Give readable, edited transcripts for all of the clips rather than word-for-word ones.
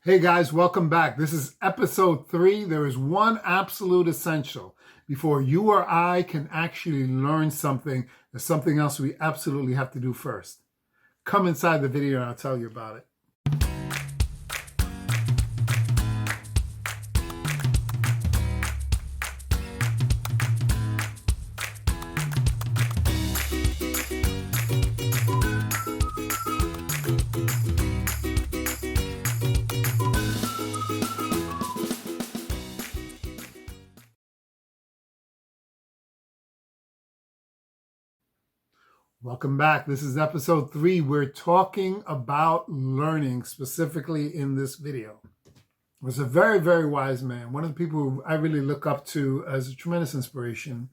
Hey guys, welcome back. This is episode 3. There is one absolute essential before you or I can actually learn something. There's something else we absolutely have to do first. Come inside the video and I'll tell you about it. Welcome back. This is episode 3. We're talking about learning specifically in this video. It was a very, very wise man. One of the people who I really look up to as a tremendous inspiration.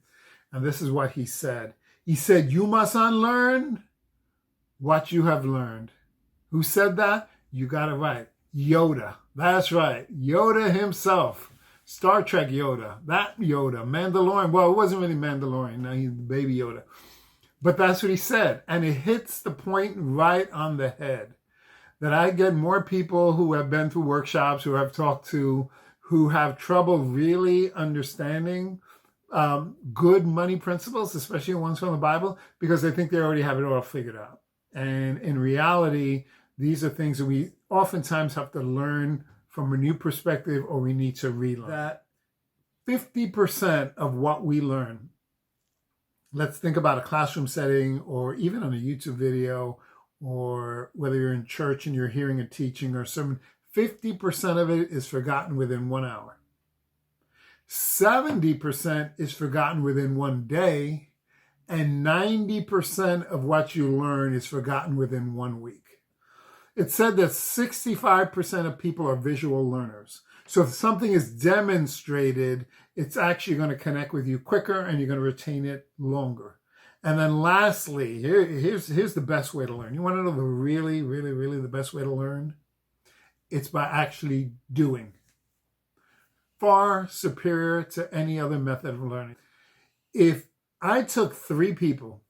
And this is what he said. He said, "You must unlearn what you have learned." Who said that? You got it right. Yoda. That's right. Yoda himself. Star Trek Yoda. That Yoda. Mandalorian. Well, it wasn't really Mandalorian. Now he's Baby Yoda. But that's what he said. And it hits the point right on the head. That I get more people who have been through workshops, who I've talked to, who have trouble really understanding good money principles, especially ones from the Bible, because they think they already have it all figured out. And in reality, these are things that we oftentimes have to learn from a new perspective, or we need to relearn. That 50% of what we learn, let's think about a classroom setting or even on a YouTube video, or whether you're in church and you're hearing a teaching or sermon, 50% of it is forgotten within 1 hour. 70% is forgotten within 1 day, and 90% of what you learn is forgotten within 1 week. It's said that 65% of people are visual learners. So if something is demonstrated, it's actually going to connect with you quicker and you're going to retain it longer. And then lastly, here's the best way to learn. You want to know the really the best way to learn? It's by actually doing. Far superior to any other method of learning. If I took 3 people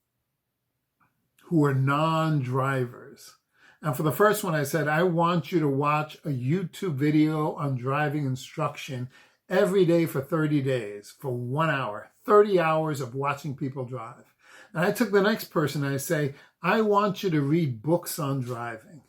who are non-drivers, and for the first one, I said, I want you to watch a YouTube video on driving instruction every day for 30 days, for 1 hour, 30 hours of watching people drive. And I took the next person and I say, I want you to read books on driving.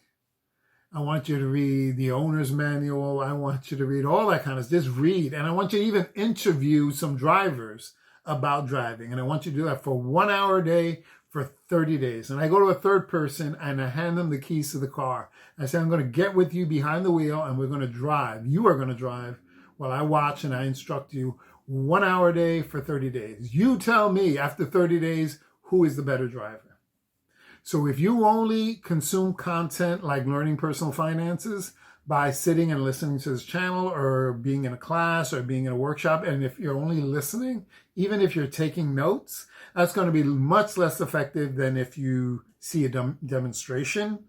I want you to read the owner's manual. I want you to read all that kind of stuff. Just read. And I want you to even interview some drivers about driving. And I want you to do that for 1 hour a day for 30 days. And I go to a third person and I hand them the keys to the car. I say, I'm going to get with you behind the wheel and we're going to drive. You are going to drive while I watch and I instruct you 1 hour a day for 30 days. You tell me after 30 days, who is the better driver? So if you only consume content like learning personal finances by sitting and listening to this channel or being in a class or being in a workshop, and if you're only listening, even if you're taking notes, that's going to be much less effective than if you see a demonstration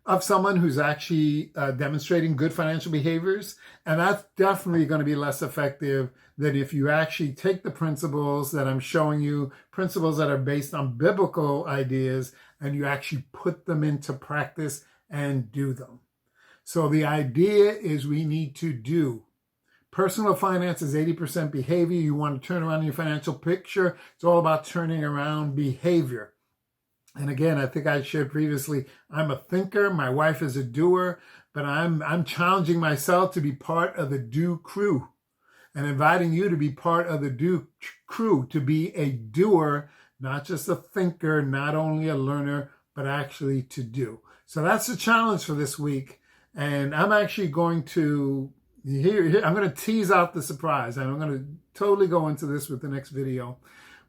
of someone who's actually demonstrating good financial behaviors. And that's definitely going to be less effective than if you actually take the principles that I'm showing you, principles that are based on biblical ideas, and you actually put them into practice and do them. So the idea is we need to do. Personal finance is 80% behavior. You want to turn around your financial picture. It's all about turning around behavior. And again, I think I shared previously, I'm a thinker. My wife is a doer, but I'm challenging myself to be part of the do crew and inviting you to be part of the do crew, to be a doer, not just a thinker, not only a learner, but actually to do. So that's the challenge for this week. And I'm actually going to, I'm going to tease out the surprise, and I'm going to totally go into this with the next video.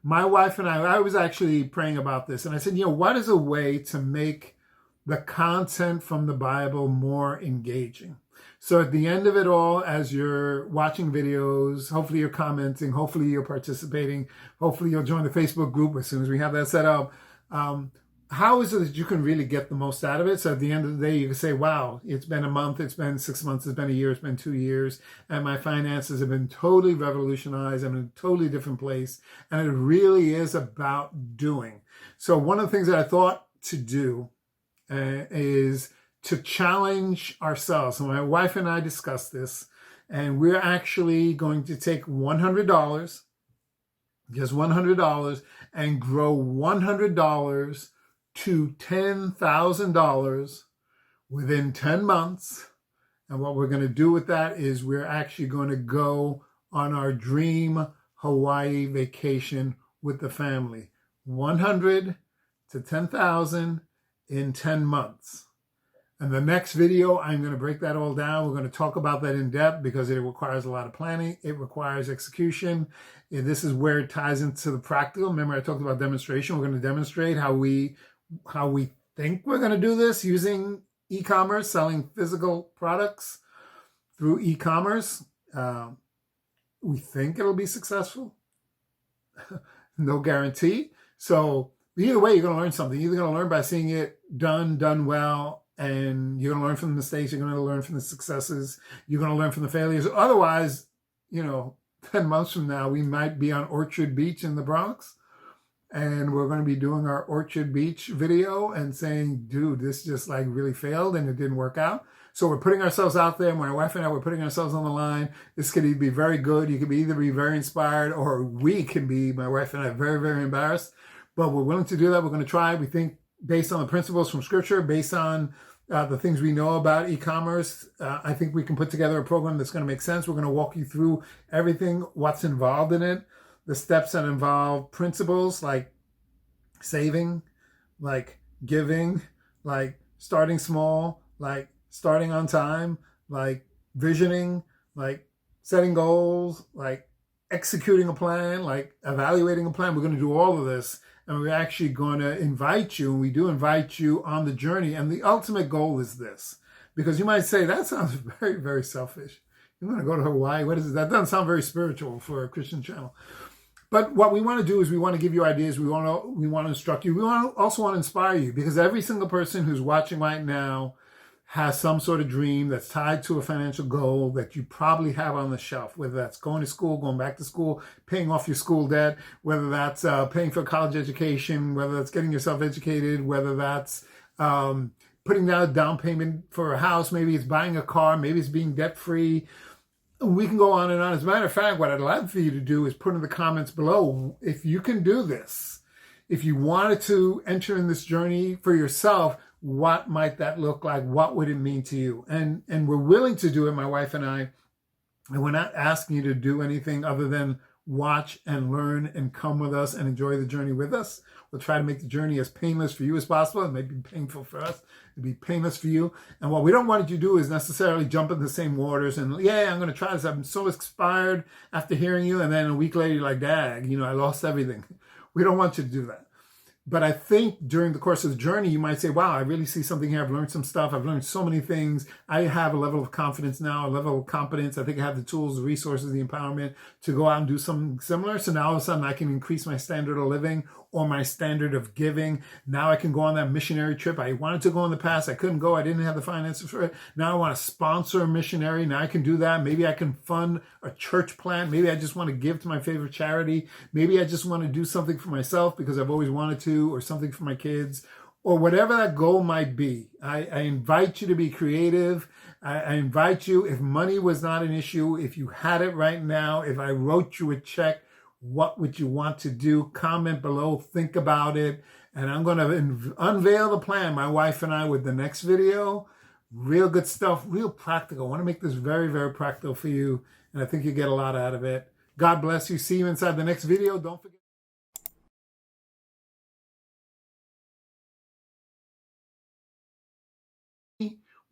My wife and I was actually praying about this, and I said, what is a way to make the content from the Bible more engaging? So at the end of it all, as you're watching videos, hopefully you're commenting, hopefully you're participating, hopefully you'll join the Facebook group as soon as we have that set up. How is it that you can really get the most out of it? So at the end of the day, you can say, wow, it's been a month, it's been 6 months, it's been a year, it's been 2 years, and my finances have been totally revolutionized. I'm in a totally different place. And it really is about doing. So one of the things that I thought to do is to challenge ourselves. So my wife and I discussed this, and we're actually going to take $100, just $100, and grow $100 to $10,000 within 10 months. And what we're going to do with that is we're actually going to go on our dream Hawaii vacation with the family. 100 to 10,000 in 10 months. And the next video, I'm going to break that all down. We're going to talk about that in depth because it requires a lot of planning. It requires execution. And this is where it ties into the practical. Remember, I talked about demonstration. We're going to demonstrate how we think we're going to do this using e-commerce, selling physical products through e-commerce. We think it'll be successful. No guarantee. So either way, you're going to learn something. You're either going to learn by seeing it done well, and you're going to learn from the mistakes. You're going to learn from the successes. You're going to learn from the failures. Otherwise, 10 months from now, we might be on Orchard Beach in the Bronx, and we're going to be doing our Orchard Beach video and saying, dude, this just like really failed and it didn't work out. So we're putting ourselves out there. My wife and I, we're putting ourselves on the line. This could either be very good. You could either be very inspired, or we can be, my wife and I, very, very embarrassed. But we're willing to do that. We're going to try. We think based on the principles from Scripture, based on the things we know about e-commerce, I think we can put together a program that's going to make sense. We're going to walk you through everything, what's involved in it, the steps that involve principles like saving, like giving, like starting small, like starting on time, like visioning, like setting goals, like executing a plan, like evaluating a plan. We're going to do all of this, and we're actually going to invite you, and we do invite you on the journey. And the ultimate goal is this, because you might say, that sounds very, very selfish. You want to go to Hawaii? What is it? That doesn't sound very spiritual for a Christian channel. But what we want to do is we want to give you ideas. We want to instruct you. We also want to inspire you, because every single person who's watching right now has some sort of dream that's tied to a financial goal that you probably have on the shelf, whether that's going to school, going back to school, paying off your school debt, whether that's paying for a college education, whether that's getting yourself educated, whether that's putting down a down payment for a house, maybe it's buying a car, maybe it's being debt-free. We can go on and on. As a matter of fact, what I'd like for you to do is put in the comments below if you can do this. If you wanted to enter in this journey for yourself, what might that look like? What would it mean to you? And we're willing to do it, my wife and I. And we're not asking you to do anything other than watch and learn and come with us and enjoy the journey with us. We'll try to make the journey as painless for you as possible. It may be painful for us. It'll be painless for you. And what we don't want you to do is necessarily jump in the same waters and, I'm going to try this. I'm so inspired after hearing you. And then a week later, you're like, dag, I lost everything. We don't want you to do that. But I think during the course of the journey, you might say, wow, I really see something here. I've learned some stuff. I've learned so many things. I have a level of confidence now, a level of competence. I think I have the tools, the resources, the empowerment to go out and do something similar. So now all of a sudden I can increase my standard of living or my standard of giving. Now I can go on that missionary trip. I wanted to go in the past. I couldn't go. I didn't have the finances for it. Now I want to sponsor a missionary. Now I can do that. Maybe I can fund a church plant. Maybe I just want to give to my favorite charity. Maybe I just want to do something for myself because I've always wanted to, or something for my kids, or whatever that goal might be. I invite you to be creative. I invite you, if money was not an issue, if you had it right now, if I wrote you a check, what would you want to do? Comment below, think about it. And I'm going to unveil the plan, my wife and I, with the next video. Real good stuff, real practical. I want to make this very, very practical for you. And I think you get a lot out of it. God bless you. See you inside the next video. Don't forget.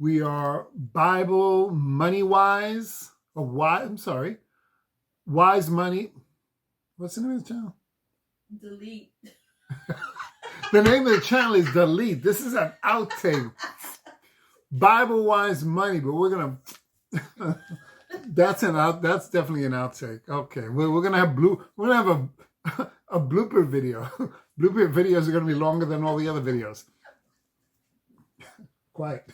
We are Bible Money Wise, or Wise Money. What's the name of the channel? Delete. The name of the channel is Delete. This is an outtake. Bible Wise Money, but we're gonna. That's definitely an outtake. Okay, we're gonna have a blooper video. Blooper videos are gonna be longer than all the other videos. Quiet.